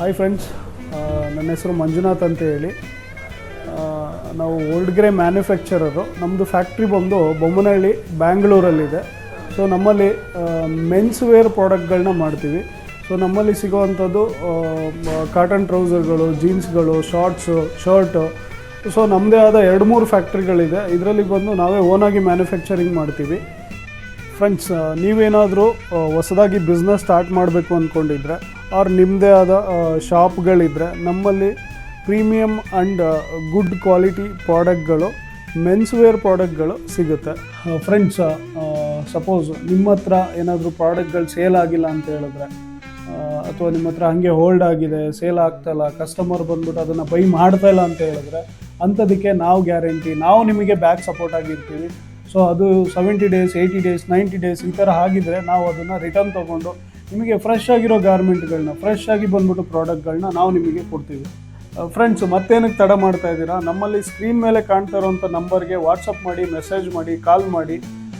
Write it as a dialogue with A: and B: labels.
A: Hi friends, ನನ್ನ ಹೆಸರು ಮಂಜುನಾಥ್ ಅಂತ ಹೇಳಿ. ನಾವು ಓಲ್ಡ್ ಗ್ರೇ ಮ್ಯಾನುಫ್ಯಾಕ್ಚರರು. ನಮ್ಮದು ಫ್ಯಾಕ್ಟ್ರಿ ಬಂದು ಬೊಮ್ಮನಹಳ್ಳಿ, ಬ್ಯಾಂಗ್ಳೂರಲ್ಲಿದೆ. ಸೊ ನಮ್ಮಲ್ಲಿ ಮೆನ್ಸ್ ವೇರ್ ಪ್ರಾಡಕ್ಟ್ಗಳನ್ನ ಮಾಡ್ತೀವಿ. ಸೊ ನಮ್ಮಲ್ಲಿ ಸಿಗೋವಂಥದ್ದು ಕಾಟನ್ ಟ್ರೌಸರ್ಗಳು, ಜೀನ್ಸ್ಗಳು, ಶಾರ್ಟ್ಸು, ಶರ್ಟು. ಸೊ ನಮ್ಮದೇ ಆದ 2-3 ಫ್ಯಾಕ್ಟ್ರಿಗಳಿದೆ. ಇದರಲ್ಲಿ ಬಂದು ನಾವೇ ಓನಾಗಿ ಮ್ಯಾನುಫ್ಯಾಕ್ಚರಿಂಗ್ ಮಾಡ್ತೀವಿ. ಫ್ರೆಂಡ್ಸ್, ನೀವೇನಾದರೂ ಹೊಸದಾಗಿ ಬಿಸ್ನೆಸ್ ಸ್ಟಾರ್ಟ್ ಮಾಡಬೇಕು ಅಂದ್ಕೊಂಡಿದ್ರೆ ಆರ್ ನಿಮ್ಮದೇ ಆದ ಶಾಪ್ಗಳಿದ್ದರೆ ನಮ್ಮಲ್ಲಿ ಪ್ರೀಮಿಯಮ್ ಆ್ಯಂಡ್ ಗುಡ್ ಕ್ವಾಲಿಟಿ ಪ್ರಾಡಕ್ಟ್ಗಳು, ಮೆನ್ಸ್ ವೇರ್ ಪ್ರಾಡಕ್ಟ್ಗಳು ಸಿಗುತ್ತೆ. ಫ್ರೆಂಡ್ಸ್, ಸಪೋಸ್ ನಿಮ್ಮ ಹತ್ರ ಏನಾದರೂ ಪ್ರಾಡಕ್ಟ್ಗಳು ಸೇಲ್ ಆಗಿಲ್ಲ ಅಂತ ಹೇಳಿದ್ರೆ, ಅಥವಾ ನಿಮ್ಮ ಹತ್ರ ಹಾಗೆ ಹೋಲ್ಡ್ ಆಗಿದೆ, ಸೇಲ್ ಆಗ್ತಾಯಿಲ್ಲ, ಕಸ್ಟಮರ್ ಬಂದ್ಬಿಟ್ಟು ಅದನ್ನು ಬೈ ಮಾಡ್ತಾಯಿಲ್ಲ ಅಂತ ಹೇಳಿದ್ರೆ, ಅಂಥದಕ್ಕೆ ನಾವು ಗ್ಯಾರಂಟಿ, ನಾವು ನಿಮಗೆ ಬ್ಯಾಕ್ ಸಪೋರ್ಟ್ ಆಗಿರ್ತೀವಿ. ಸೊ ಅದು 70 ಡೇಸ್, 80 ಡೇಸ್, 90 ಡೇಸ್ ಈ ಥರ ಆಗಿದ್ರೆ ನಾವು ಅದನ್ನು ರಿಟರ್ನ್ ತೊಗೊಂಡು ನಿಮಗೆ ಫ್ರೆಶ್ ಆಗಿರೋ ಗಾರ್ಮೆಂಟ್ಗಳನ್ನ, ಫ್ರೆಶ್ ಆಗಿ ಬಂದ್ಬಿಟ್ಟು ಪ್ರಾಡಕ್ಟ್ಗಳನ್ನ ನಾವು ನಿಮಗೆ ಕೊಡ್ತೀವಿ. ಫ್ರೆಂಡ್ಸ್, ಮತ್ತೇನಕ್ಕೆ ತಡ ಮಾಡ್ತಾ ಇದ್ದೀರಾ? ನಮ್ಮಲ್ಲಿ ಸ್ಕ್ರೀನ್ ಮೇಲೆ ಕಾಣ್ತಾ ಇರೋವಂಥ ನಂಬರ್ಗೆ ವಾಟ್ಸಪ್ ಮಾಡಿ, ಮೆಸೇಜ್ ಮಾಡಿ, ಕಾಲ್ ಮಾಡಿ.